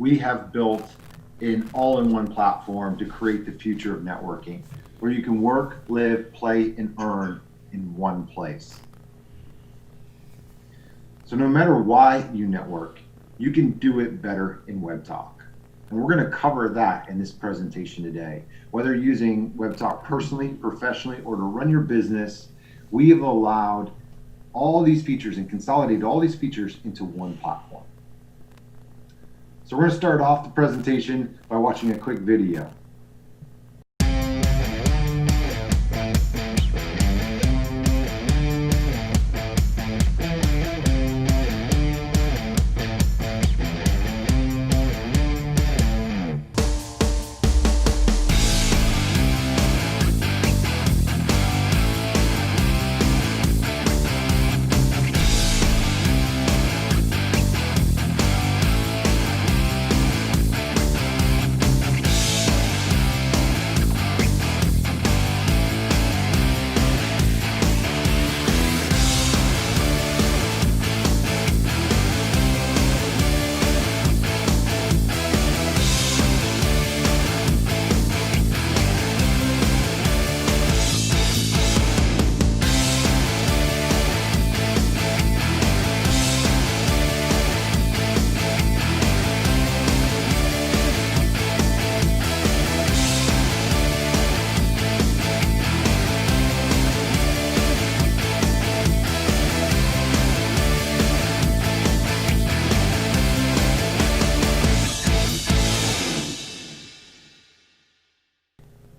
we have built an all-in-one platform to create the future of networking, where you can work, live, play, and earn in one place. So no matter why you network, you can do it better in Webtalk. And we're going to cover that in this presentation today. Whether you're using Webtalk personally, professionally, or to run your business, we have allowed all these features and consolidated all these features into one platform. So we're going to start off the presentation by watching a quick video.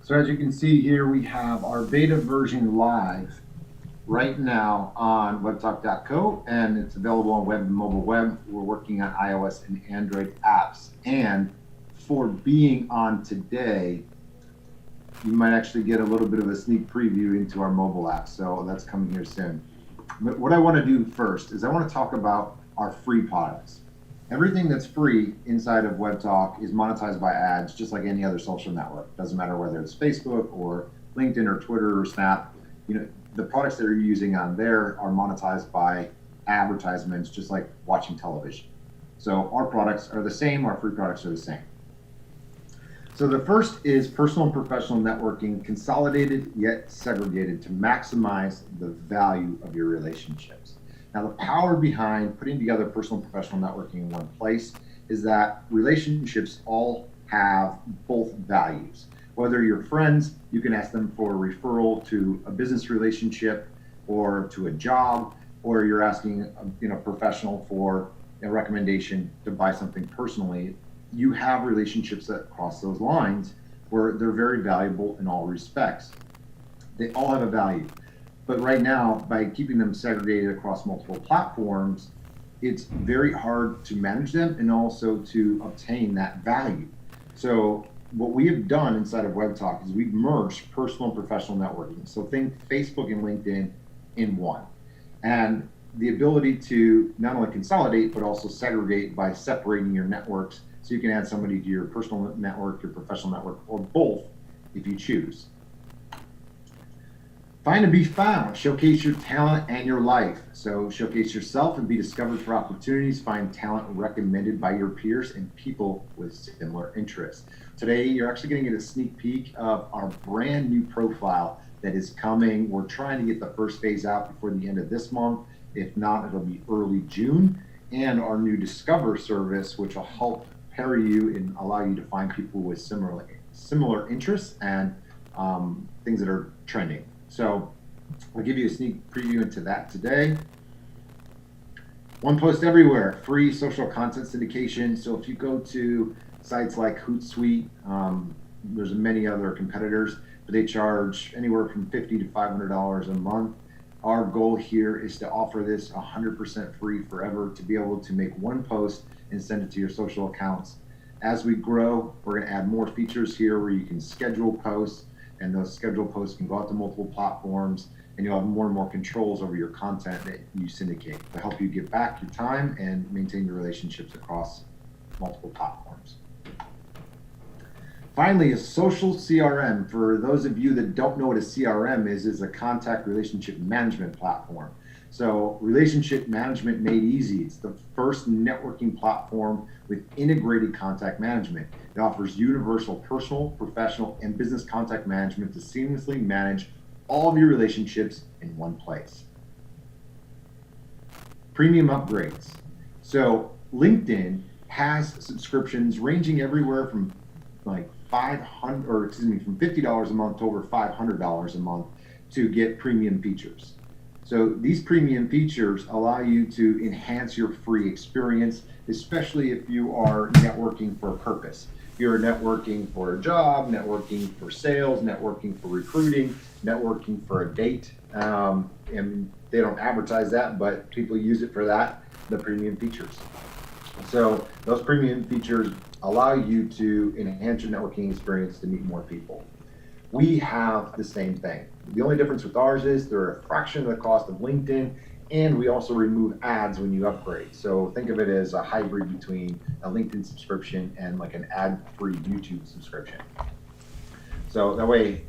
So as you can see here, we have our beta version live right now on webtalk.co, and it's available on web and mobile web. We're working on iOS and Android apps. And for being on today, you might actually get a little bit of a sneak preview into our mobile app. So that's coming here soon. But what I want to do first is I want to talk about our free products. Everything that's free inside of Webtalk is monetized by ads, just like any other social network. Doesn't matter whether it's Facebook or LinkedIn or Twitter or Snap. The products that you're using on there are monetized by advertisements, just like watching television. So our products are the same, our free products are the same. So the first is personal and professional networking, consolidated yet segregated to maximize the value of your relationships. Now, the power behind putting together personal and professional networking in one place is that relationships all have both values. Whether you're friends, you can ask them for a referral to a business relationship or to a job, or you're asking a professional for a recommendation to buy something personally. You have relationships that cross those lines where they're very valuable in all respects. They all have a value. But right now, by keeping them segregated across multiple platforms, it's very hard to manage them and also to obtain that value. So what we have done inside of Webtalk is we've merged personal and professional networking. So think Facebook and LinkedIn in one. And the ability to not only consolidate, but also segregate by separating your networks. So you can add somebody to your personal network, your professional network, or both if you choose. Find and be found. Showcase your talent and your life. So showcase yourself and be discovered for opportunities. Find talent recommended by your peers and people with similar interests. Today, you're actually going to get a sneak peek of our brand new profile that is coming. We're trying to get the first phase out before the end of this month. If not, it'll be early June. And our new Discover service, which will help pair you and allow you to find people with similar interests and things that are trending. So I'll give you a sneak preview into that today. One post everywhere, free social content syndication. So if you go to sites like Hootsuite, there's many other competitors, but they charge anywhere from $50 to $500 a month. Our goal here is to offer this 100% free forever, to be able to make one post and send it to your social accounts. As we grow, we're going to add more features here where you can schedule posts, and those scheduled posts can go out to multiple platforms, and you'll have more and more controls over your content that you syndicate to help you get back your time and maintain your relationships across multiple platforms. Finally, a social CRM. For those of you that don't know what a CRM is a contact relationship management platform. So relationship management made easy. It's the first networking platform with integrated contact management. It offers universal personal, professional, and business contact management to seamlessly manage all of your relationships in one place. Premium upgrades. So LinkedIn has subscriptions ranging everywhere from like from $50 a month to over $500 a month to get premium features. So these premium features allow you to enhance your free experience, especially if you are networking for a purpose. If you're networking for a job, networking for sales, networking for recruiting, networking for a date. And they don't advertise that, but people use it for that, the premium features. So those premium features allow you to enhance your networking experience to meet more people. We have the same thing. The only difference with ours is they're a fraction of the cost of LinkedIn, and we also remove ads when you upgrade. So think of it as a hybrid between a LinkedIn subscription and like an ad-free YouTube subscription. So that way,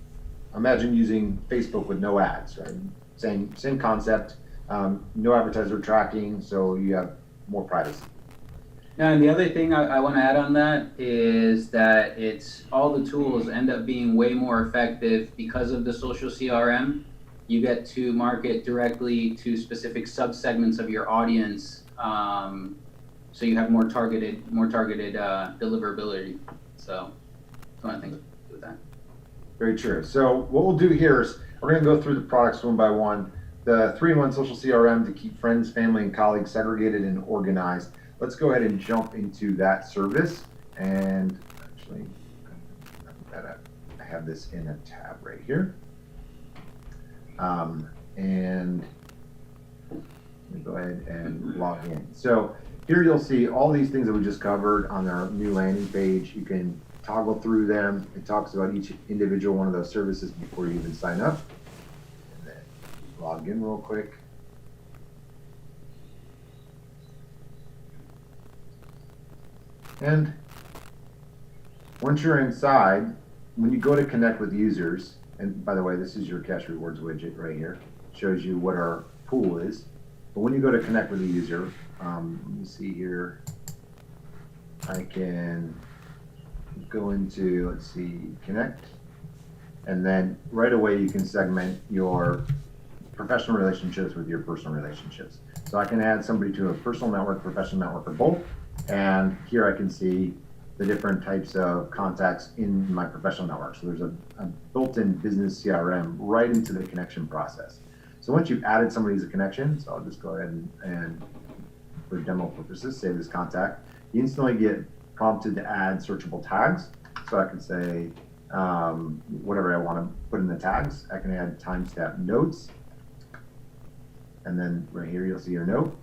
imagine using Facebook with no ads, right? Same concept, no advertiser tracking, so you have more privacy. Now, and the other thing I want to add on that is that it's all the tools end up being way more effective because of the social CRM. You get to market directly to specific subsegments of your audience, so you have more targeted deliverability. So that's one of the things with that. Very true. So what we'll do here is we're going to go through the products one by one. The 3-in-1 social CRM to keep friends, family, and colleagues segregated and organized. Let's go ahead and jump into that service. And actually, I have this in a tab right here. And let me go ahead and log in. So here you'll see all these things that we just covered on our new landing page. You can toggle through them. It talks about each individual one of those services before you even sign up. And then log in real quick. And once you're inside, when you go to connect with users, and by the way, this is your cash rewards widget right here, shows you what our pool is. But when you go to connect with a user, let me see here, I can go into, let's see, connect, and then right away you can segment your professional relationships with your personal relationships. So I can add somebody to a personal network, professional network, or both. And here I can see the different types of contacts in my professional network. So there's a built-in business CRM right into the connection process. So once you've added somebody as a connection, so I'll just go ahead and for demo purposes, save this contact, you instantly get prompted to add searchable tags. So I can say whatever I want to put in the tags. I can add timestamp notes. And then right here, you'll see your note.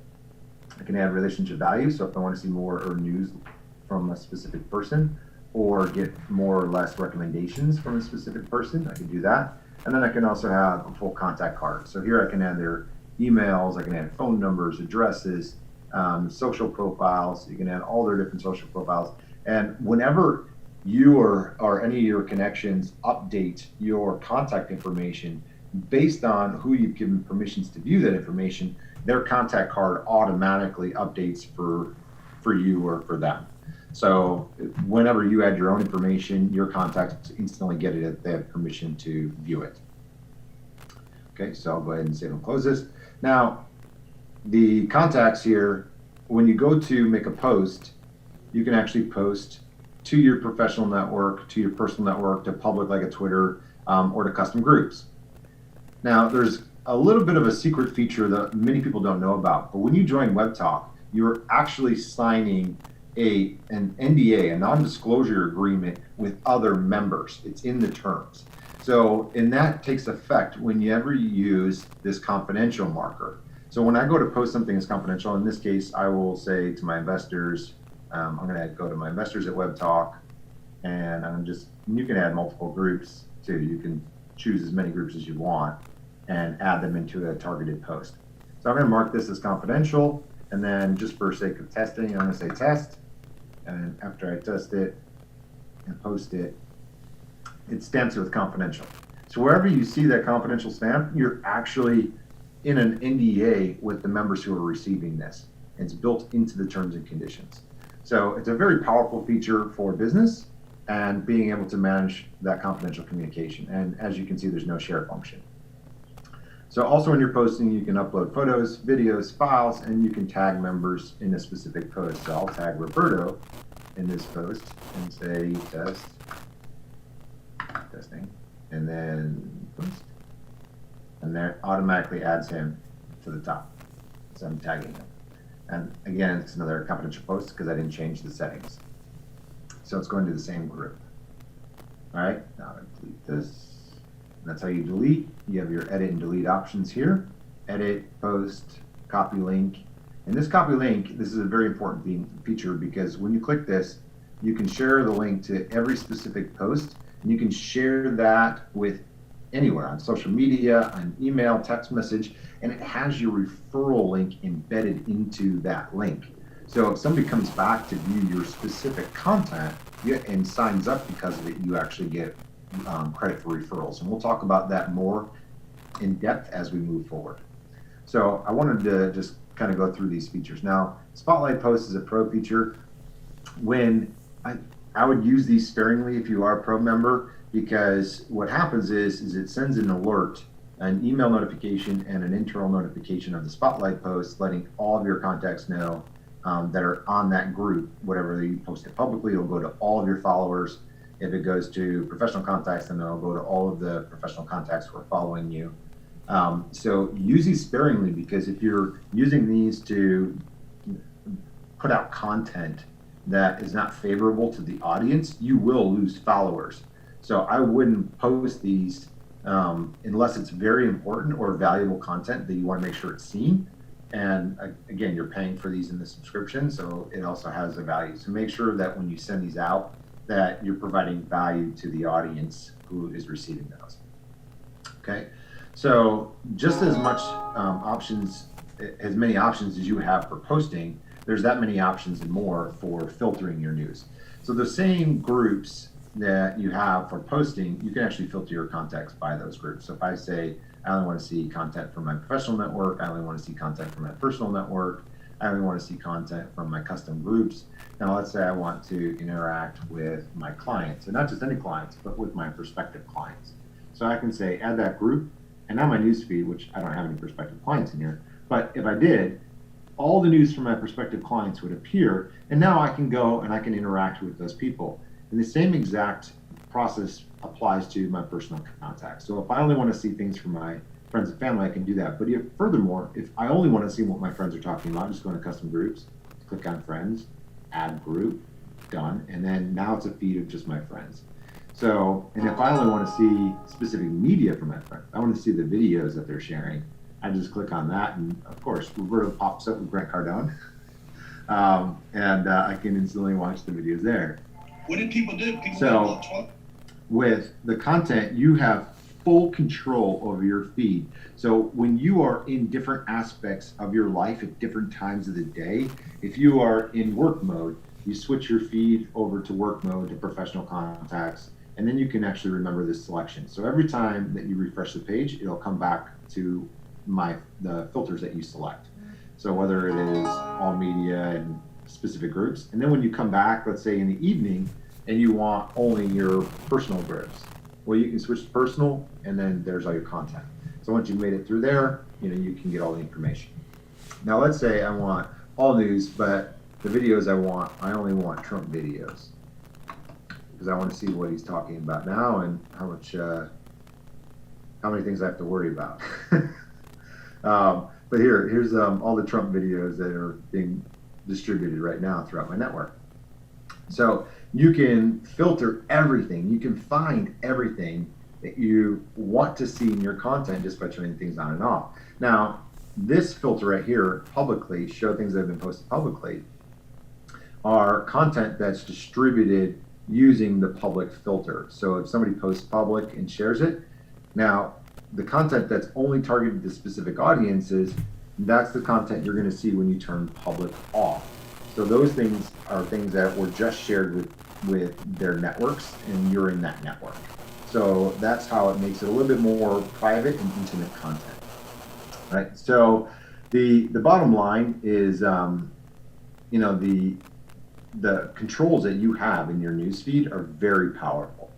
I can add relationship value, so if I want to see more or news from a specific person or get more or less recommendations from a specific person, I can do that. And then I can also have a full contact card. So here I can add their emails, I can add phone numbers, addresses, social profiles. You can add all their different social profiles. And whenever you or any of your connections update your contact information based on who you've given permissions to view that information, their contact card automatically updates for you or for them. So whenever you add your own information, your contacts instantly get it if they have permission to view it. Okay, so I'll go ahead and save and close this. Now, the contacts here, when you go to make a post, you can actually post to your professional network, to your personal network, to public like a Twitter, or to custom groups. Now, there's a little bit of a secret feature that many people don't know about, but when you join Webtalk, you're actually signing an NDA, a non-disclosure agreement with other members. It's in the terms. So, and that takes effect whenever you use this confidential marker. So when I go to post something as confidential, in this case, I will say to my investors, I'm going to go to my investors at Webtalk, and you can add multiple groups too. You can choose as many groups as you want and add them into a targeted post. So I'm going to mark this as confidential, and then just for sake of testing, I'm going to say test. And after I test it and post it, it stamps it with confidential. So wherever you see that confidential stamp, you're actually in an NDA with the members who are receiving this. It's built into the terms and conditions. So it's a very powerful feature for business and being able to manage that confidential communication. And as you can see, there's no share function. So also when you're posting, you can upload photos, videos, files, and you can tag members in a specific post. So I'll tag Roberto in this post and say testing, and then post. And that automatically adds him to the top. So I'm tagging him. And again, it's another confidential post because I didn't change the settings. So it's going to the same group. All right, now I delete this. That's how you delete. You have your edit and delete options here. Edit, post, copy link. And this copy link, this is a very important feature because when you click this, you can share the link to every specific post, and you can share that with anywhere on social media, on email, text message, and it has your referral link embedded into that link. So if somebody comes back to view your specific content and signs up because of it, you actually get credit for referrals. And we'll talk about that more in depth as we move forward. So I wanted to just kind of go through these features. Now, Spotlight Post is a pro feature. When I would use these sparingly if you are a pro member, because what happens is it sends an alert, an email notification and an internal notification of the Spotlight post, letting all of your contacts know that are on that group. Whatever you post it publicly, it'll go to all of your followers. If it goes to professional contacts, then it'll go to all of the professional contacts who are following you. So use these sparingly, because if you're using these to put out content that is not favorable to the audience, you will lose followers. So I wouldn't post these unless it's very important or valuable content that you want to make sure it's seen. And again, you're paying for these in the subscription, so it also has a value. So make sure that when you send these out, that you're providing value to the audience who is receiving those. Okay, so just as much as many options as you have for posting, there's that many options and more for filtering your news. So the same groups that you have for posting, you can actually filter your contacts by those groups. So if I say, I only want to see content from my professional network, I only want to see content from my personal network, I only want to see content from my custom groups. Now let's say I want to interact with my clients, and not just any clients, but with my prospective clients. So I can say, add that group, and now my newsfeed, which I don't have any prospective clients in here, but if I did, all the news from my prospective clients would appear, and now I can go and I can interact with those people. And the same exact process applies to my personal contacts. So if I only want to see things from my friends and family, I can do that. But furthermore, if I only want to see what my friends are talking about, just go into custom groups, click on friends, add group, done. And then now it's a feed of just my friends. So, and if I only want to see specific media from my friends, I want to see the videos that they're sharing, I just click on that. And of course, Roberto pops up with Grant Cardone. And I can instantly watch the videos there. What did people do? So with the content, you have full control over your feed. So when you are in different aspects of your life at different times of the day, if you are in work mode, you switch your feed over to work mode to professional contacts, and then you can actually remember this selection. So every time that you refresh the page, it'll come back to the filters that you select. So whether it is all media and specific groups, and then when you come back, let's say in the evening, and you want only your personal groups, well, you can switch to personal, and then there's all your content. So once you've made it through there, you can get all the information. Now let's say I want all news, but the videos I only want Trump videos, because I want to see what he's talking about now and how many things I have to worry about. But here's all the Trump videos that are being distributed right now throughout my network. So you can filter everything. You can find everything that you want to see in your content just by turning things on and off. Now, this filter right here, publicly, show things that have been posted publicly, are content that's distributed using the public filter. So if somebody posts public and shares it, now the content that's only targeted to specific audiences, that's the content you're going to see when you turn public off. So those things are things that were just shared with their networks, and you're in that network. So that's how it makes it a little bit more private and intimate content. right? So the bottom line is, you know, the controls that you have in your newsfeed are very powerful.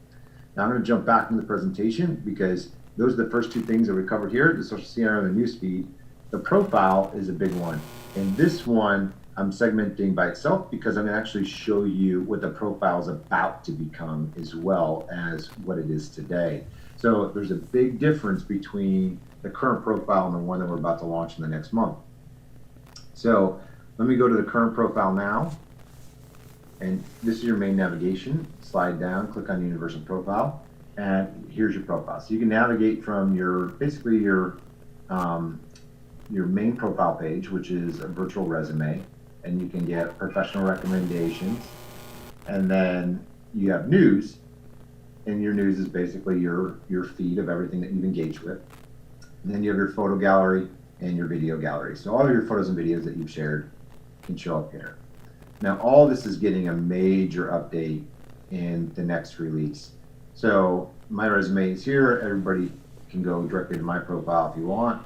Now I'm going to jump back into the presentation because those are the first two things that we covered here, the social CRM and newsfeed. The profile is a big one. And this one I'm segmenting by itself because I'm going to actually show you what the profile is about to become as well as what it is today. So there's a big difference between the current profile and the one that we're about to launch in the next month. So let me go to the current profile now. And this is your main navigation. Slide down, click on Universal Profile, and here's your profile. So you can navigate from your, basically your main profile page, which is a virtual resume, and you can get professional recommendations. And then you have news, and your news is basically your feed of everything that you've engaged with. And then you have your photo gallery and your video gallery. So all of your photos and videos that you've shared can show up here. Now, all this is getting a major update in the next release. So my resume is here. Everybody can go directly to my profile if you want.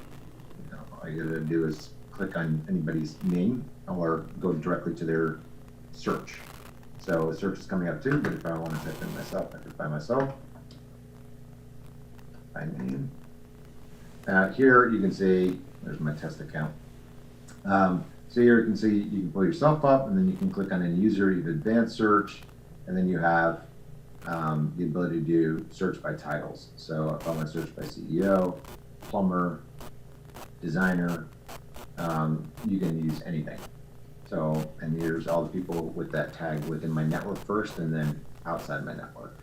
You know, all you gotta do is click on anybody's name or go directly to their search. So search is coming up too, but if I want to type in myself, I can find myself. Find name. Here you can see, there's my test account. So here you can see, you can pull yourself up, and then you can click on any user, you have advanced search, and then you have the ability to do search by titles. So if I want to search by CEO, plumber, designer, you can use anything. So, and here's all the people with that tag within my network first, and then outside my network.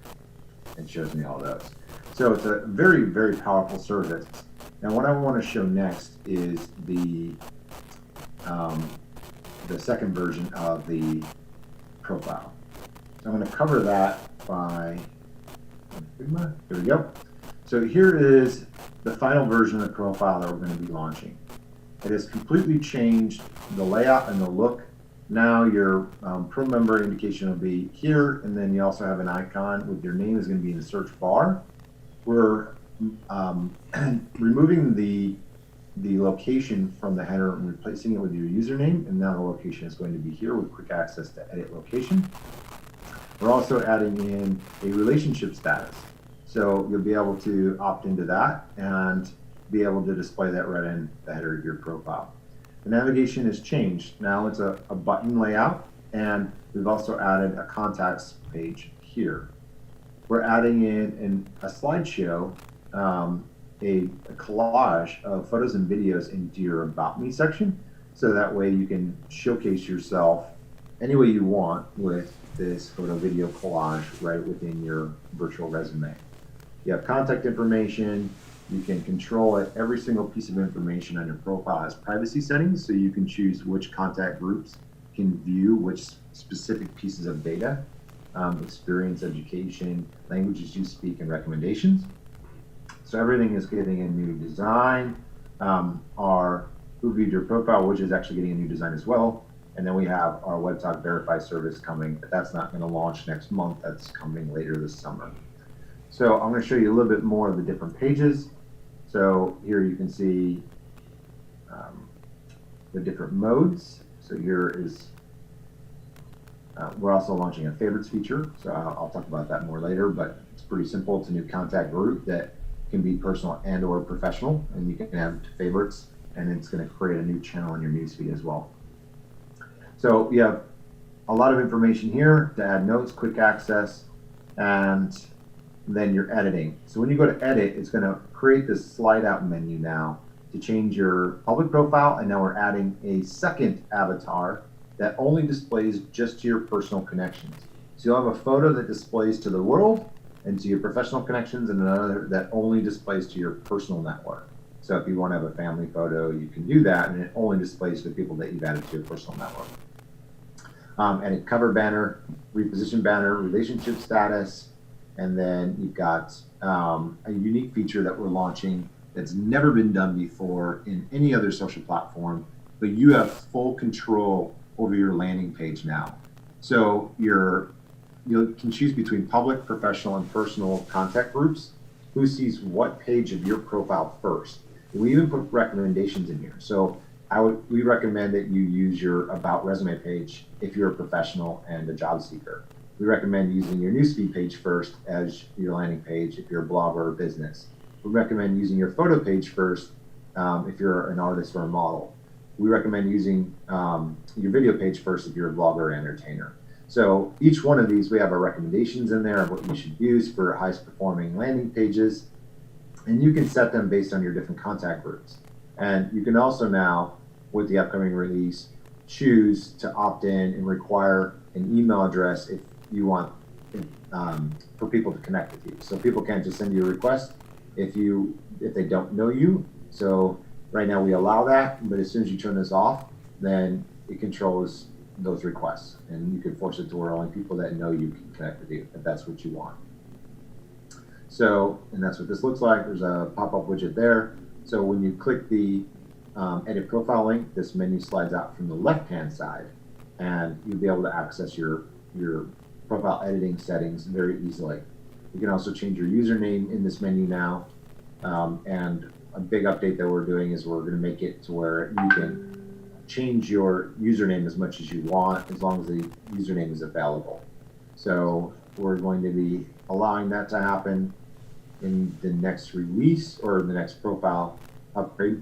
It shows me all those. So it's a very, very powerful service. Now what I want to show next is the second version of the profile. So I'm going to cover that by, here we go. So here is the final version of the profile that we're going to be launching. It has completely changed the layout and the look. Now your pro member indication will be here, and then you also have an icon with your name is going to be in the search bar. We're removing the location from the header and replacing it with your username, and now the location is going to be here with quick access to edit location. We're also adding in a relationship status. So you'll be able to opt into that and be able to display that right in the header of your profile. The navigation has changed. Now it's a button layout, and we've also added a contacts page here. We're adding in a slideshow, a collage of photos and videos into your About Me section, so that way you can showcase yourself any way you want with this photo video collage right within your virtual resume. You have contact information. You can control it. Every single piece of information on your profile has privacy settings, so you can choose which contact groups can view which specific pieces of data, experience, education, languages you speak, and recommendations. So everything is getting a new design. Our Who Viewed Your Profile, which is actually getting a new design as well. And then we have our Webtalk Verify service coming, but that's not going to launch next month. That's coming later this summer. So I'm going to show you a little bit more of the different pages. So here you can see the different modes. So here is, we're also launching a favorites feature. So I'll talk about that more later, but it's pretty simple. It's a new contact group that can be personal and or professional, and you can have favorites, and it's going to create a new channel in your newsfeed as well. So you have a lot of information here to add notes, quick access, and then you're editing. So when you go to edit, it's going to create this slide out menu now to change your public profile, and now we're adding a second avatar that only displays just to your personal connections. So you'll have a photo that displays to the world and to your professional connections, and another that only displays to your personal network. So if you want to have a family photo, you can do that, and it only displays to the people that you've added to your personal network. And a cover banner, reposition banner, relationship status, and then you've got a unique feature that we're launching that's never been done before in any other social platform, but you have full control over your landing page now. So you can choose between public, professional, and personal contact groups. Who sees what page of your profile first? We even put recommendations in here. So we recommend that you use your about resume page if you're a professional and a job seeker. We recommend using your newsfeed page first as your landing page if you're a blogger or business. We recommend using your photo page first if you're an artist or a model. We recommend using your video page first if you're a blogger or entertainer. So each one of these, we have our recommendations in there of what you should use for highest performing landing pages. And you can set them based on your different contact groups. And you can also now, with the upcoming release, choose to opt in and require an email address if you want for people to connect with you. So people can't just send you a request if they don't know you. So right now we allow that, but as soon as you turn this off, then it controls those requests, and you can force it to where only people that know you can connect with you if that's what you want. So, and that's what this looks like. There's a pop-up widget there. So when you click the edit profile link, this menu slides out from the left-hand side, and you'll be able to access your profile editing settings very easily. You can also change your username in this menu now, and a big update that we're doing is we're going to make it to where you can change your username as much as you want as long as the username is available. So we're going to be allowing that to happen in the next release or the next profile upgrade.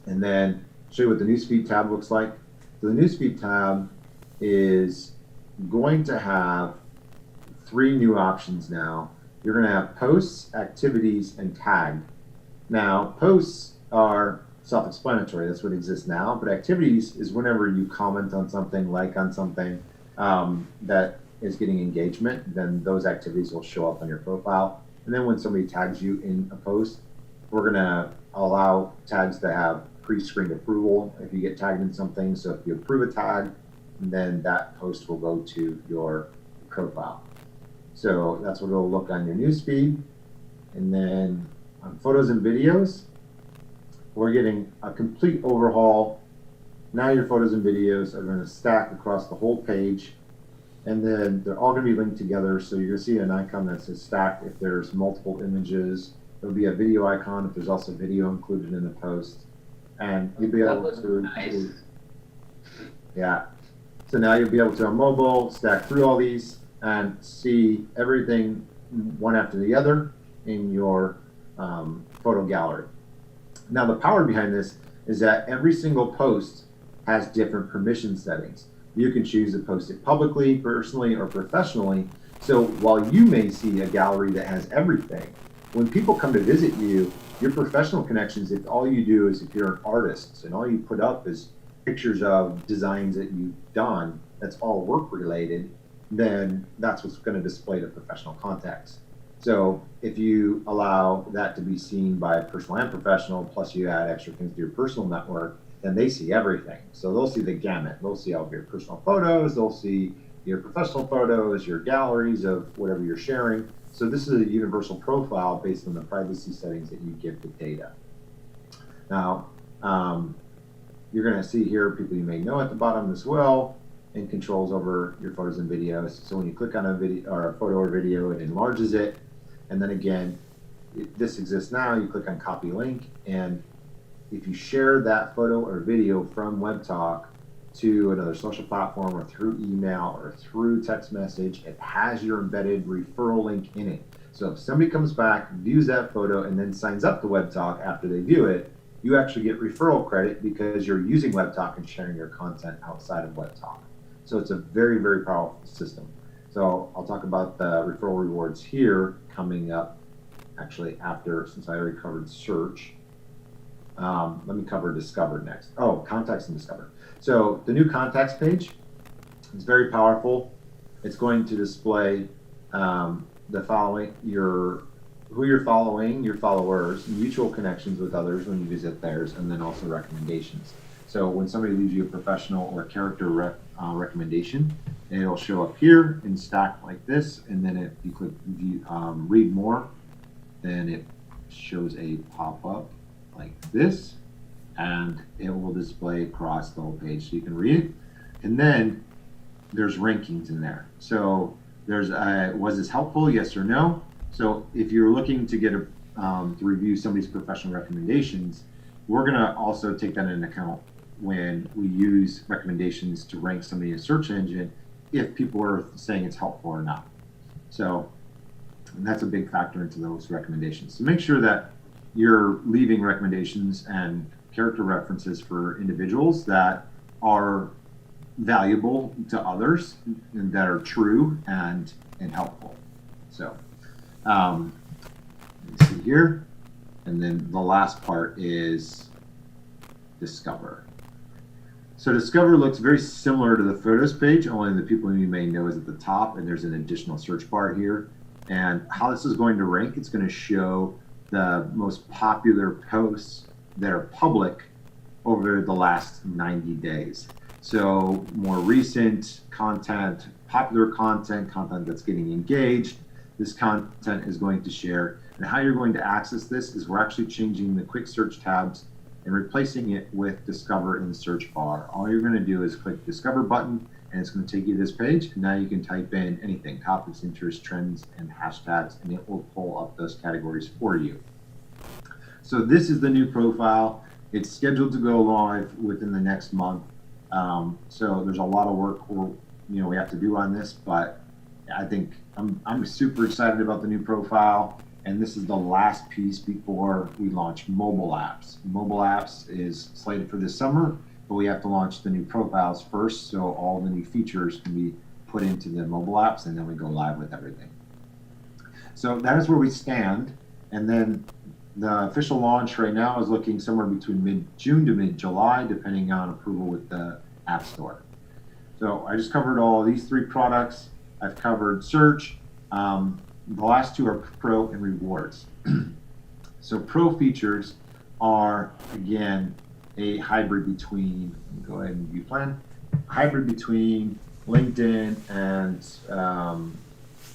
And then show you what the newsfeed tab looks like. So the newsfeed tab is going to have 3 new options now. You're going to have posts, activities, and tagged. Now, posts are self-explanatory. That's what exists now. But activities is whenever you comment on something, like on something that is getting engagement, then those activities will show up on your profile. And then when somebody tags you in a post, we're going to allow tags to have pre-screened approval if you get tagged in something. So if you approve a tag, then that post will go to your profile. So that's what it'll look on your newsfeed. And then on photos and videos, we're getting a complete overhaul. Now your photos and videos are going to stack across the whole page, and then they're all going to be linked together. So you're going to see an icon that says stacked if there's multiple images. There'll be a video icon if there's also video included in the post, and you'll be able to. Nice. Yeah. So now you'll be able to on mobile stack through all these and see everything one after the other in your photo gallery. Now the power behind this is that every single post has different permission settings. You can choose to post it publicly, personally, or professionally. So while you may see a gallery that has everything, when people come to visit you, your professional connections, if all you do is if you're an artist and all you put up is pictures of designs that you've done, that's all work related, then that's what's going to display the professional contacts. So if you allow that to be seen by personal and professional, plus you add extra things to your personal network, then they see everything. So they'll see the gamut. They'll see all of your personal photos, they'll see your professional photos, your galleries of whatever you're sharing. So this is a universal profile based on the privacy settings that you give the data. Now, you're going to see here people you may know at the bottom as well, and controls over your photos and videos. So when you click on a video or a photo or video, it enlarges it. And then again, this exists now. You click on copy link, and if you share that photo or video from Webtalk to another social platform or through email or through text message, it has your embedded referral link in it. So if somebody comes back, views that photo, and then signs up to Webtalk after they view it, you actually get referral credit because you're using Webtalk and sharing your content outside of Webtalk. So it's a very, very powerful system. So I'll talk about the referral rewards here coming up, actually after, since I already covered search. Let me cover Discover next. Oh, contacts and Discover. So the new contacts page is very powerful. It's going to display the following, who you're following, your followers, mutual connections with others when you visit theirs, and then also recommendations. So when somebody leaves you a professional or character recommendation, it'll show up here in stack like this, and then if you click view, read more, then it shows a pop-up like this, and it will display across the whole page so you can read it. And then there's rankings in there. So there's was this helpful, yes or no? So if you're looking to get to review somebody's professional recommendations, we're going to also take that into account when we use recommendations to rank somebody in a search engine, if people are saying it's helpful or not. So that's a big factor into those recommendations. So make sure that you're leaving recommendations and character references for individuals that are valuable to others and that are true and helpful. So let me see here. And then the last part is discover. So discover looks very similar to the photos page, only the people you may know is at the top, and there's an additional search bar here. And how this is going to rank, it's going to show the most popular posts that are public over the last 90 days. So more recent content, popular content, content that's getting engaged, this content is going to share. And how you're going to access this is we're actually changing the quick search tabs and replacing it with discover in the search bar. All you're going to do is click discover button, and it's going to take you to this page. And now you can type in anything, topics, interests, trends, and hashtags, and it will pull up those categories for you. So this is the new profile. It's scheduled to go live within the next month. So there's a lot of work we have to do on this, but I think I'm super excited about the new profile. And this is the last piece before we launch mobile apps. Mobile apps is slated for this summer, but we have to launch the new profiles first, so all the new features can be put into the mobile apps, and then we go live with everything. So that is where we stand. And then the official launch right now is looking somewhere between mid-June to mid-July, depending on approval with the App Store. So I just covered all these three products. I've covered search. The last two are Pro and Rewards. So Pro features are, again, a hybrid between, go ahead and view plan, hybrid between LinkedIn and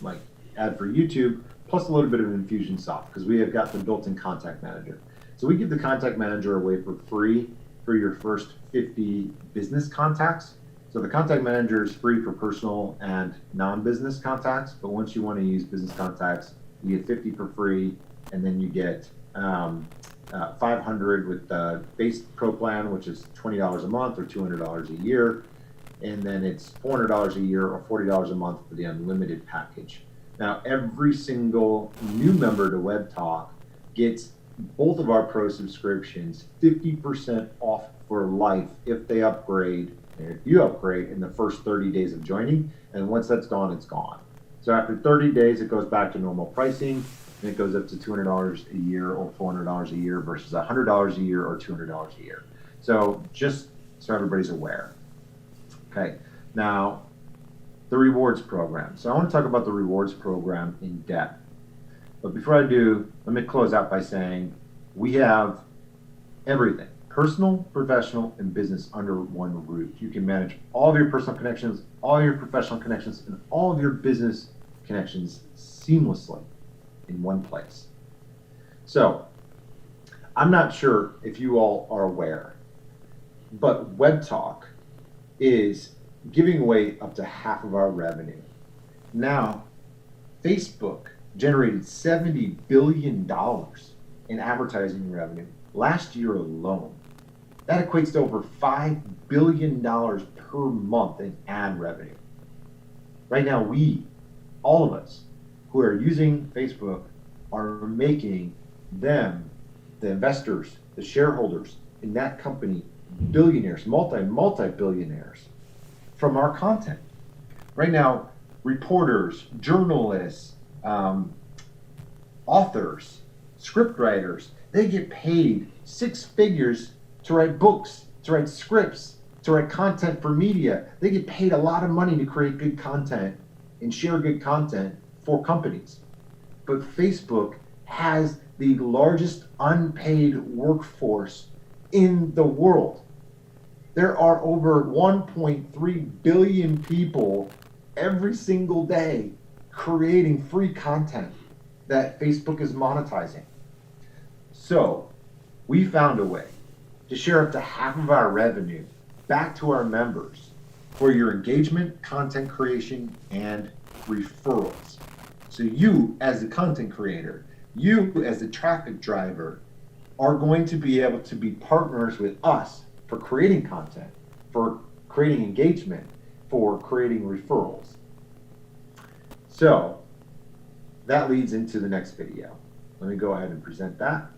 like ad for YouTube, plus a little bit of Infusionsoft, because we have got the built-in contact manager. So we give the contact manager away for free for your first 50 business contacts. So the contact manager is free for personal and non-business contacts, but once you want to use business contacts, you get 50 for free, and then you get 500 with the base pro plan, which is $20 a month or $200 a year, and then it's $400 a year or $40 a month for the unlimited package. Now, every single new member to Webtalk gets both of our pro subscriptions 50% off for life if they upgrade. If you upgrade in the first 30 days of joining, and once that's gone, it's gone. So after 30 days, it goes back to normal pricing, and it goes up to $200 a year or $400 a year versus $100 a year or $200 a year. So just so everybody's aware. Okay, now the rewards program. So I want to talk about the rewards program in depth. But before I do, let me close out by saying we have everything. Personal, professional, and business under one roof. You can manage all of your personal connections, all your professional connections, and all of your business connections seamlessly in one place. So, I'm not sure if you all are aware, but Webtalk is giving away up to half of our revenue. Now, Facebook generated $70 billion in advertising revenue last year alone. That equates to over $5 billion per month in ad revenue. Right now, all of us who are using Facebook, are making them, the investors, the shareholders in that company, billionaires, multi-billionaires from our content. Right now, reporters, journalists, authors, script writers, they get paid six figures to write books, to write scripts, to write content for media. They get paid a lot of money to create good content and share good content for companies. But Facebook has the largest unpaid workforce in the world. There are over 1.3 billion people every single day creating free content that Facebook is monetizing. So we found a way to share up to half of our revenue back to our members for your engagement, content creation, and referrals. So you, as a content creator, You, as the traffic driver, are going to be able to be partners with us for creating content, for creating engagement, for creating referrals. So that leads into the next video. Let me go ahead and present that.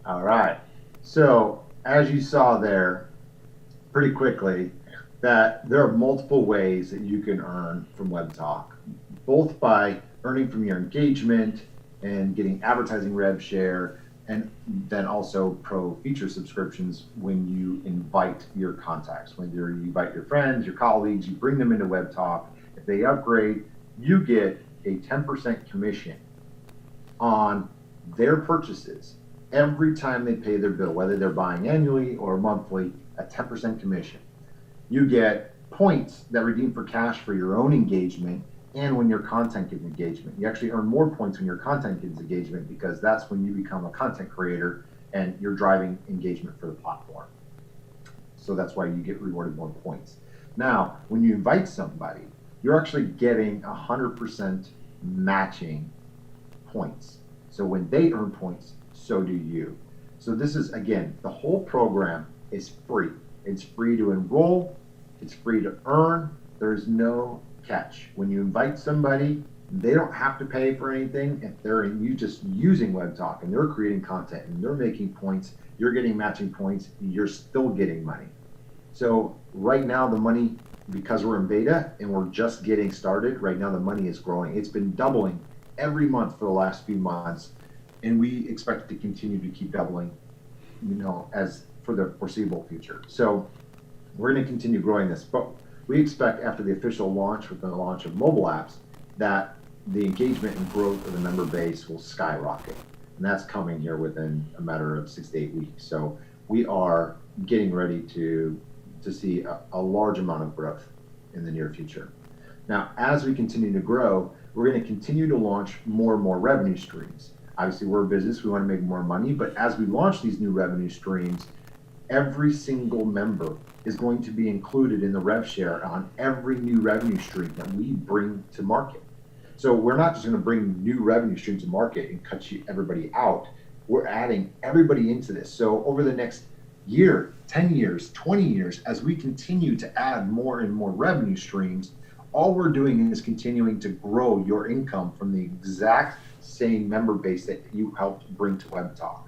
All right. So as you saw there pretty quickly, that there are multiple ways that you can earn from Webtalk, both by earning from your engagement and getting advertising rev share, and then also pro feature subscriptions when you invite your contacts, when you invite your friends, your colleagues, you bring them into Webtalk. If they upgrade, you get a 10% commission on their purchases every time they pay their bill, whether they're buying annually or monthly, a 10% commission. You get points that redeem for cash for your own engagement and when your content gets engagement. You actually earn more points when your content gets engagement because that's when you become a content creator and you're driving engagement for the platform. So that's why you get rewarded more points. Now, when you invite somebody, you're actually getting 100% matching points. So when they earn points, so do you. So this is, again, the whole program is free. It's free to enroll, it's free to earn, there's no catch. When you invite somebody, they don't have to pay for anything. If you just using Webtalk and they're creating content and they're making points, you're getting matching points, you're still getting money. So right now the money, because we're in beta and we're just getting started, right now the money is growing. It's been doubling every month for the last few months, and we expect it to continue to keep doubling, as for the foreseeable future. So we're going to continue growing this, but we expect after the official launch, with the launch of mobile apps, that the engagement and growth of the member base will skyrocket, and that's coming here within a matter of 6 to 8 weeks. So we are getting ready to see a large amount of growth in the near future. Now, as we continue to grow, we're going to continue to launch more and more revenue streams. Obviously, we're a business, we want to make more money, but as we launch these new revenue streams, every single member is going to be included in the rev share on every new revenue stream that we bring to market. So we're not just going to bring new revenue streams to market and cut everybody out. We're adding everybody into this. So over the next year, 10 years, 20 years, as we continue to add more and more revenue streams, all we're doing is continuing to grow your income from the exact same member base that you helped bring to Webtalk.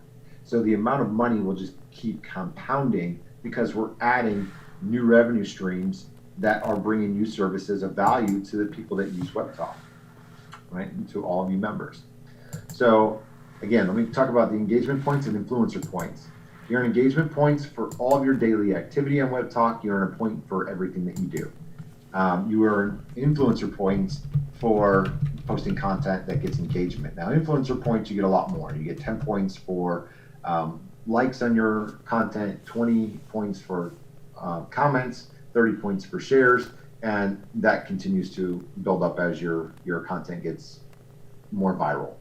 So the amount of money will just keep compounding because we're adding new revenue streams that are bringing you services of value to the people that use Webtalk, right? And to all of you members. So again, let me talk about the engagement points and influencer points. You earn engagement points for all of your daily activity on Webtalk. You earn a point for everything that you do. You earn influencer points for posting content that gets engagement. Now, influencer points, you get a lot more. You get 10 points for likes on your content, 20 points for comments, 30 points for shares, and that continues to build up as your content gets more viral.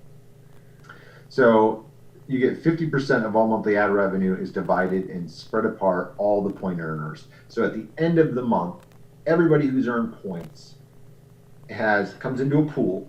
So you get 50% of all monthly ad revenue is divided and spread apart all the point earners. So at the end of the month, everybody who's earned points comes into a pool,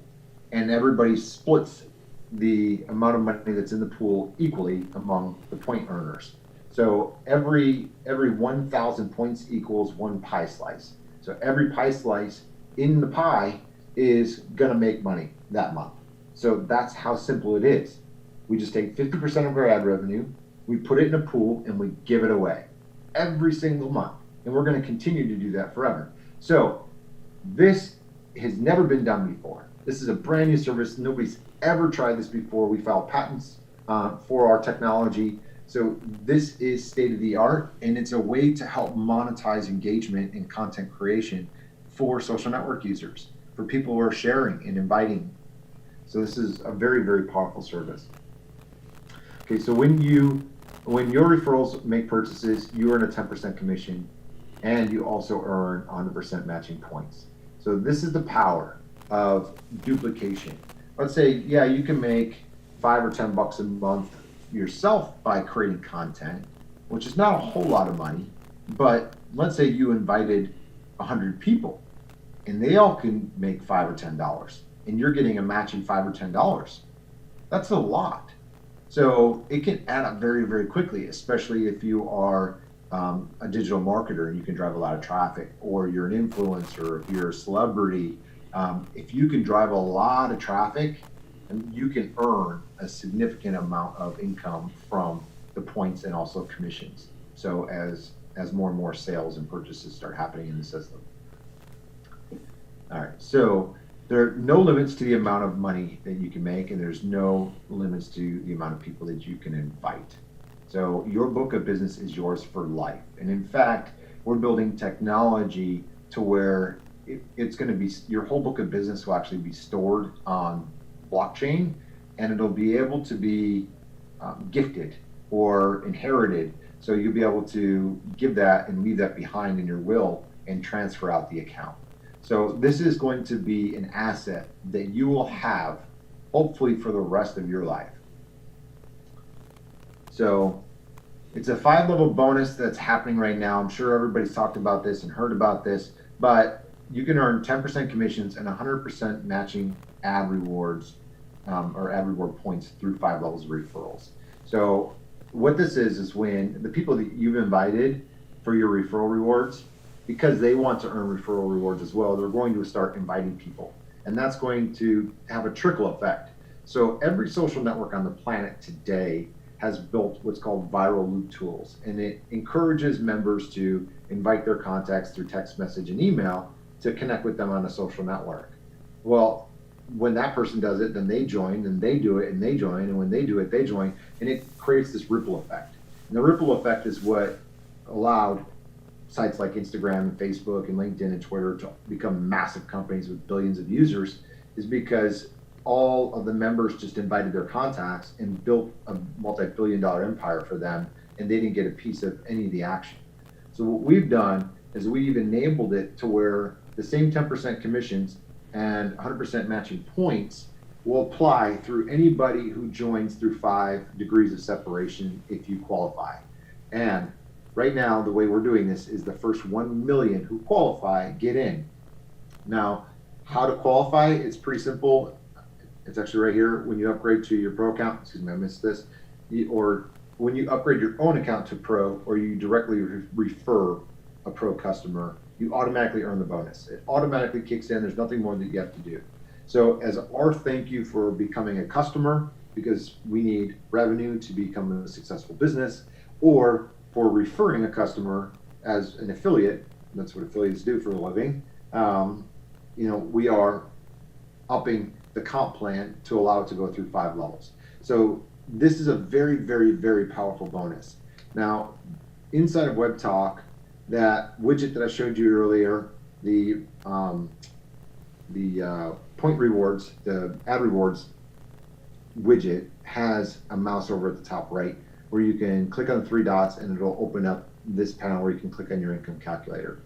and everybody splits the amount of money that's in the pool equally among the point earners. So every 1,000 points equals one pie slice. So every pie slice in the pie is gonna make money that month. So that's how simple it is. We just take 50% of our ad revenue, we put it in a pool, and we give it away every single month. And we're gonna continue to do that forever. So this has never been done before. This is a brand new service. Nobody's ever tried this before. We filed patents for our technology. So this is state of the art, and it's a way to help monetize engagement and content creation for social network users, for people who are sharing and inviting. So this is a very, very powerful service. Okay, so when your referrals make purchases, you earn a 10% commission, and you also earn 100% matching points. So this is the power of duplication. Let's say, yeah, you can make $5 or $10 a month yourself by creating content, which is not a whole lot of money, but let's say you invited 100 people and they all can make $5 or $10 and you're getting a matching $5 or $10. That's a lot. So it can add up very, very quickly, especially if you are a digital marketer and you can drive a lot of traffic, or you're an influencer, if you're a celebrity. If you can drive a lot of traffic, and you can earn a significant amount of income from the points and also commissions. So as more and more sales and purchases start happening in the system. All right, so there are no limits to the amount of money that you can make, and there's no limits to the amount of people that you can invite. So your book of business is yours for life. And in fact, we're building technology to where it's going to be, your whole book of business will actually be stored on blockchain, and it'll be able to be gifted or inherited. So you'll be able to give that and leave that behind in your will and transfer out the account. So this is going to be an asset that you will have hopefully for the rest of your life. So it's a 5-level bonus that's happening right now. I'm sure everybody's talked about this and heard about this, but you can earn 10% commissions and 100% matching ad rewards or ad reward points through 5 levels of referrals. So what this is when the people that you've invited for your referral rewards, because they want to earn referral rewards as well, they're going to start inviting people. And that's going to have a trickle effect. So every social network on the planet today has built what's called viral loop tools. And it encourages members to invite their contacts through text message and email to connect with them on a social network. Well, when that person does it, then they join, and they do it, and they join, and when they do it, they join, and it creates this ripple effect. And the ripple effect is what allowed sites like Instagram and Facebook and LinkedIn and Twitter to become massive companies with billions of users, is because all of the members just invited their contacts and built a multi-billion-dollar empire for them, and they didn't get a piece of any of the action. So what we've done is we've enabled it to where the same 10% commissions and 100% matching points will apply through anybody who joins through 5 degrees of separation if you qualify. And right now, the way we're doing this is the first 1 million who qualify get in. Now, how to qualify, it's pretty simple. It's actually right here. When you upgrade to your pro account, excuse me, I missed this, or when you upgrade your own account to pro, or you directly refer a pro customer, you automatically earn the bonus. It automatically kicks in. There's nothing more that you have to do. So as our thank you for becoming a customer, because we need revenue to become a successful business, or for referring a customer as an affiliate, that's what affiliates do for a living, we are upping the comp plan to allow it to go through 5 levels. So this is a very, very, very powerful bonus. Now, inside of Webtalk, that widget that I showed you earlier, the point rewards, the ad rewards widget has a mouse over at the top right where you can click on the 3 dots and it'll open up this panel where you can click on your income calculator.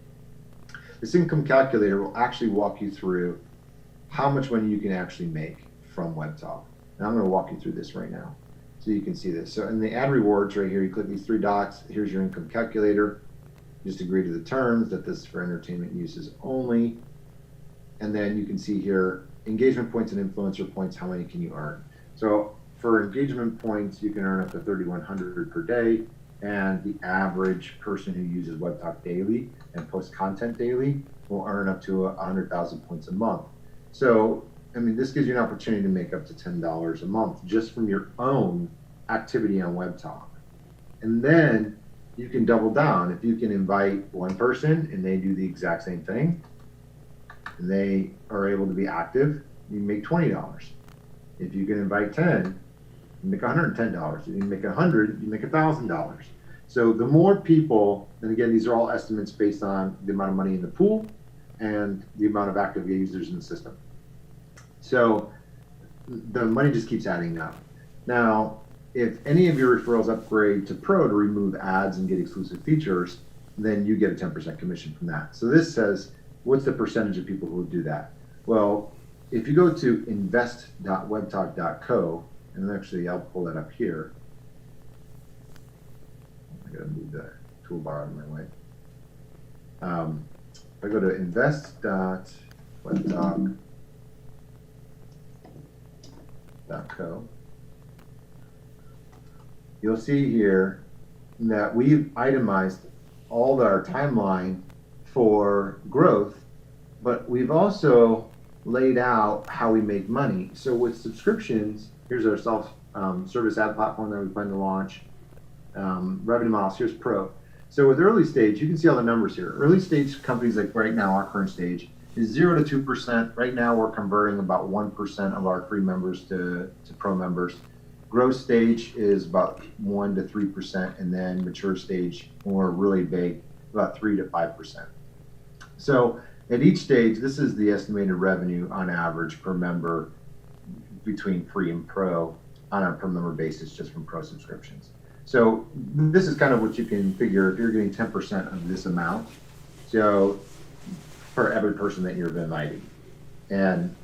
This income calculator will actually walk you through how much money you can actually make from Webtalk. And I'm going to walk you through this right now so you can see this. So in the ad rewards right here, you click these 3 dots. Here's your income calculator. Just agree to the terms that this is for entertainment uses only. And then you can see here engagement points and influencer points, how many can you earn? So for engagement points, you can earn up to 3,100 per day, and the average person who uses Webtalk daily and posts content daily will earn up to 100,000 points a month. So, I mean, this gives you an opportunity to make up to $10 a month just from your own activity on Webtalk. And then you can double down. If you can invite one person and they do the exact same thing, and they are able to be active, you make $20. If you can invite 10, you make $110. If you make 100, you make $1,000. So the more people, and again, these are all estimates based on the amount of money in the pool and the amount of active users in the system. So the money just keeps adding up. Now, if any of your referrals upgrade to Pro to remove ads and get exclusive features, then you get a 10% commission from that. So this says, what's the percentage of people who do that? Well, if you go to invest.webtalk.co, and actually I'll pull that up here. I gotta move the toolbar out of my way. If I go to invest.webtalk.co, you'll see here that we've itemized all of our timeline for growth, but we've also laid out how we make money. So with subscriptions, here's our self-service ad platform that we plan to launch. Revenue models, here's Pro. So with early stage, you can see all the numbers here. Early stage companies, like right now, our current stage is 0 to 2%. Right now, we're converting about 1% of our free members to Pro members. Growth stage is about 1 to 3%, and then mature stage, when we're really big, about 3 to 5%. So at each stage, this is the estimated revenue on average per member between free and Pro on a per member basis, just from Pro subscriptions. So this is kind of what you can figure if you're getting 10% of this amount, so for every person that you're inviting, and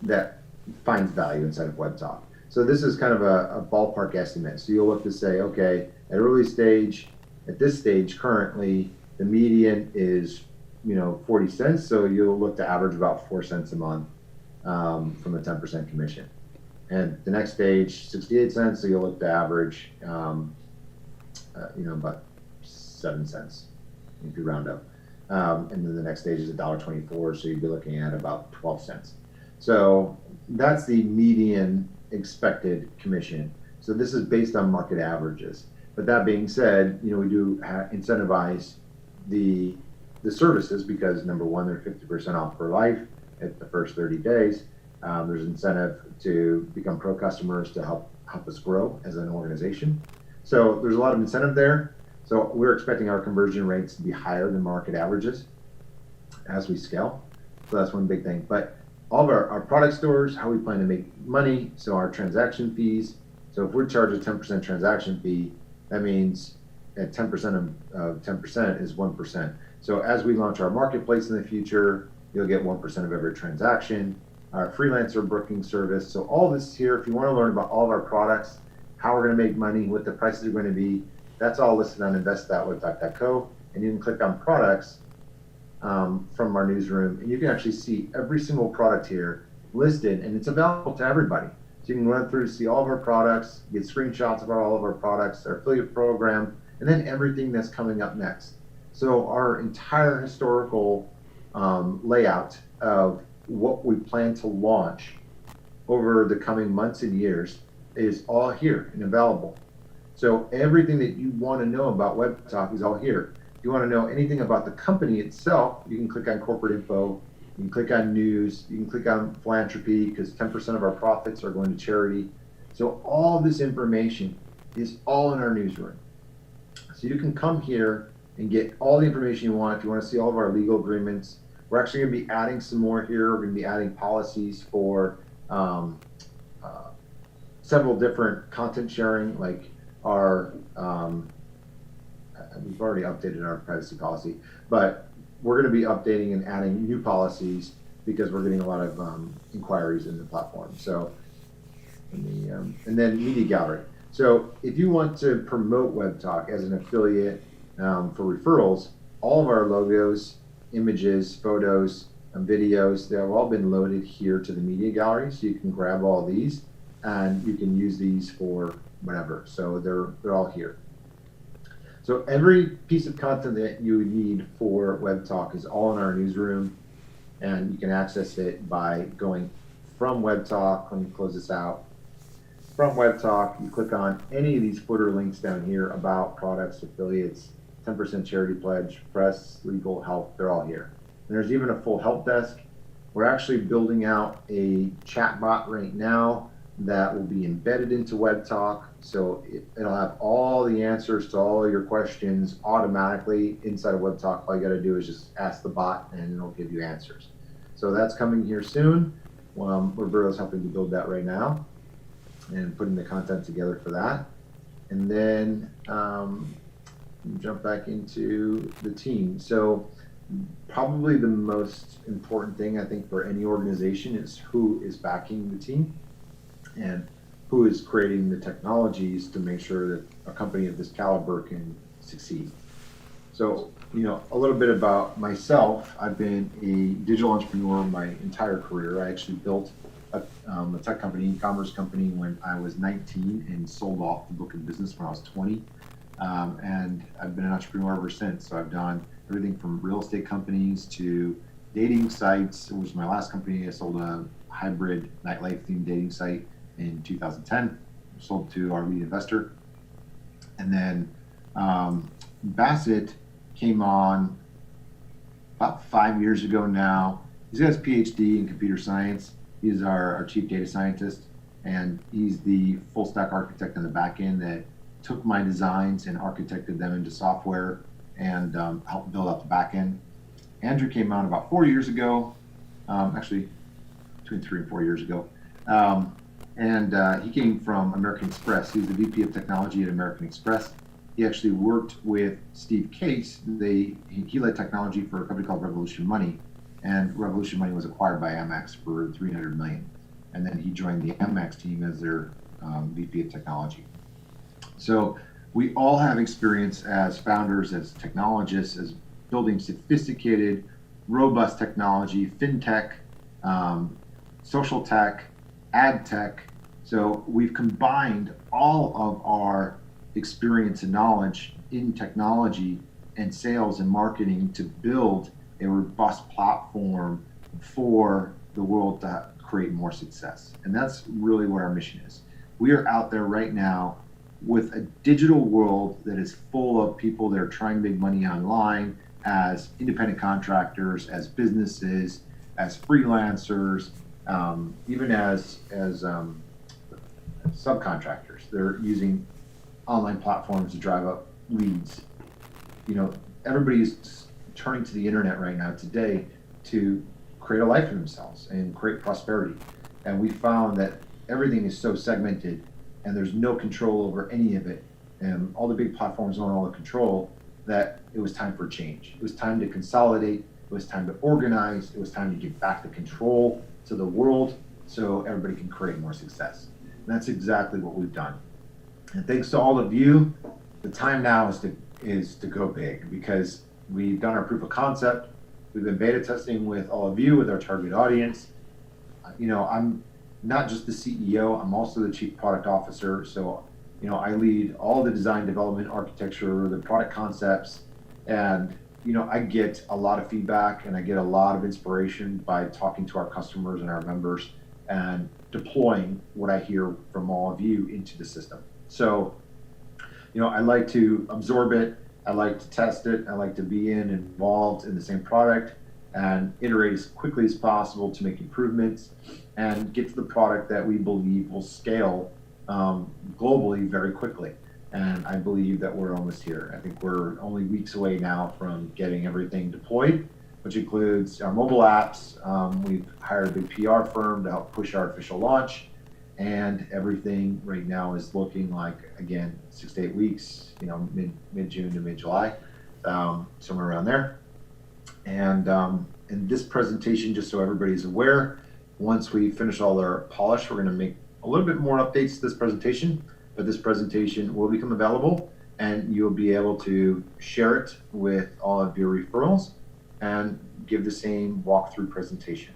that finds value inside of Webtalk. So this is kind of a ballpark estimate. So you'll look to say, okay, at early stage, at this stage currently, the median is 40 cents. So you'll look to average about 4 cents a month from a 10% commission. And the next stage, 68 cents. So you'll look to average, about 7 cents if you round up. And then the next stage is $1.24. So you'd be looking at about 12 cents. So that's the median expected commission. So this is based on market averages. But that being said, we do incentivize the services because, number one, they're 50% off for life at the first 30 days. There's incentive to become Pro customers to help us grow as an organization. So there's a lot of incentive there. So we're expecting our conversion rates to be higher than market averages as we scale. So that's one big thing. But all of our product stores, how we plan to make money, so our transaction fees. So if we charge a 10% transaction fee, that means at 10% of 10% is 1%. So as we launch our marketplace in the future, you'll get 1% of every transaction. Our freelancer booking service. So all this here, if you want to learn about all of our products, how we're going to make money, what the prices are going to be, that's all listed on invest.webtalk.co. And you can click on products from our newsroom, and you can actually see every single product here listed, and it's available to everybody. So you can run through, see all of our products, get screenshots about all of our products, our affiliate program, and then everything that's coming up next. So our entire historical layout of what we plan to launch over the coming months and years is all here and available. So everything that you want to know about Webtalk is all here. If you want to know anything about the company itself, you can click on corporate info, you can click on news, you can click on philanthropy, because 10% of our profits are going to charity. So all this information is all in our newsroom. So you can come here and get all the information you want. If you want to see all of our legal agreements, we're actually going to be adding some more here. We're going to be adding policies for several different content sharing, like our, we've already updated our privacy policy, but we're going to be updating and adding new policies because we're getting a lot of inquiries in the platform. So, and then media gallery. So if you want to promote Webtalk as an affiliate for referrals, all of our logos, images, photos, videos. They've all been loaded here to the media gallery, so you can grab all these and you can use these for whatever. So they're all here. So every piece of content that you would need for Webtalk is all in our newsroom, and you can access it by going from Webtalk. Let me close this out. From Webtalk, you click on any of these footer links down here: about, products, affiliates, 10% charity pledge, press, legal, help. They're all here. And there's even a full help desk. We're actually building out a chat bot right now that will be embedded into Webtalk. So it'll have all the answers to all your questions automatically inside of Webtalk. All you got to do is just ask the bot and it'll give you answers. So that's coming here soon. Roberto's helping to build that right now and putting the content together for that. And then jump back into the team. So probably the most important thing I think for any organization is who is backing the team and who is creating the technologies to make sure that a company of this caliber can succeed. So, a little bit about myself. I've been a digital entrepreneur my entire career. I actually built a tech company, e-commerce company, when I was 19 and sold off the book of business when I was 20. And I've been an entrepreneur ever since. So I've done everything from real estate companies to dating sites, which was my last company. I sold a hybrid nightlife themed dating site in 2010, sold to our lead investor. And then Bassett came on about 5 years ago now. He's got his PhD in computer science. He's our chief data scientist, and he's the full stack architect on the back end that took my designs and architected them into software and helped build out the back end. Andrew came on about 4 years ago, actually between 3 and 4 years ago. And he came from American Express. He was the VP of technology at American Express. He actually worked with Steve Case. He led technology for a company called Revolution Money, and Revolution Money was acquired by Amex for $300 million. And then he joined the Amex team as their VP of technology. So we all have experience as founders, as technologists, as building sophisticated, robust technology, fintech, social tech, ad tech. So we've combined all of our experience and knowledge in technology and sales and marketing to build a robust platform for the world to create more success. And that's really what our mission is. We are out there right now with a digital world that is full of people that are trying to make money online as independent contractors, as businesses, as freelancers, even as subcontractors. They're using online platforms to drive up leads. Everybody's turning to the internet right now today to create a life for themselves and create prosperity. And we found that everything is so segmented and there's no control over any of it. And all the big platforms own all the control, that it was time for change. It was time to consolidate. It was time to organize. It was time to give back the control to the world so everybody can create more success. And that's exactly what we've done. And thanks to all of you, the time now is to go big, because we've done our proof of concept. We've been beta testing with all of you, with our target audience. I'm not just the CEO, I'm also the chief product officer. So, I lead all the design, development, architecture, the product concepts, and I get a lot of feedback and I get a lot of inspiration by talking to our customers and our members and deploying what I hear from all of you into the system. So, I like to absorb it, I like to test it, I like to be involved in the same product and iterate as quickly as possible to make improvements and get to the product that we believe will scale globally very quickly. And I believe that we're almost here. I think we're only weeks away now from getting everything deployed, which includes our mobile apps. We've hired a big PR firm to help push our official launch, and everything right now is looking like, again, 6 to 8 weeks, mid-June to mid-July, somewhere around there. And in this presentation, just so everybody's aware, once we finish all our polish, we're going to make a little bit more updates to this presentation, but this presentation will become available and you'll be able to share it with all of your referrals and give the same walkthrough presentation.